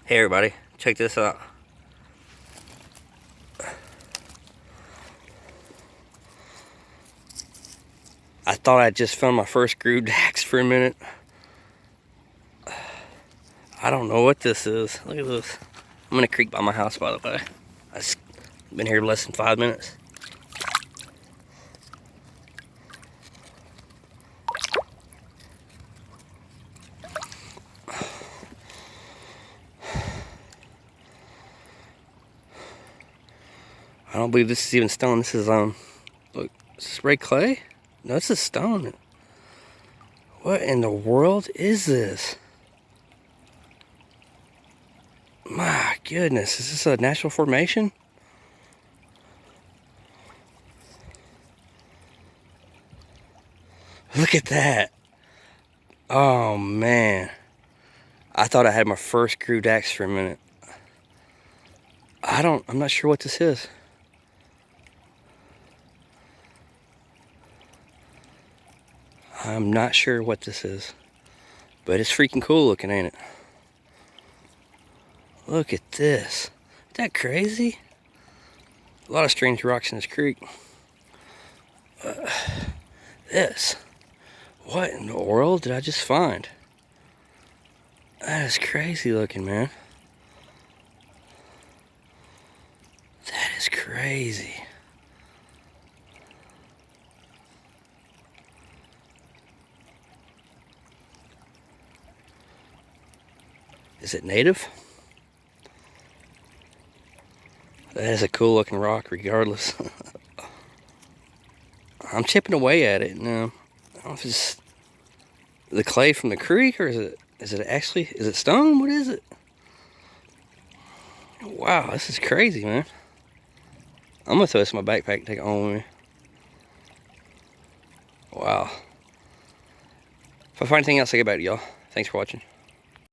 Hey everybody, check this out. I thought I just found my first groove dax for a minute. I don't know what this is. Look at this. I'm in a creek by my house, by the way. I've been here less than 5 minutes. I don't believe this is even stone. This is look, is this red clay? No, this is stone. What in the world is this? My goodness, is this a natural formation? Look at that. Oh man. I thought I had my first groove dax for a minute. I'm not sure what this is. I'm not sure what this is, but it's freaking cool looking, ain't it? Look at this. Isn't that crazy? A lot of strange rocks in this creek. This. What in the world did I just find? That is crazy looking, man. That is crazy. Is it native? That is a cool looking rock regardless. I'm chipping away at it now. I don't know if it's the clay from the creek or is it stone? What is it? Wow, this is crazy, man. I'm gonna throw this in my backpack and take it home with me. Wow. If I find anything else, I'll get back to y'all. Thanks for watching.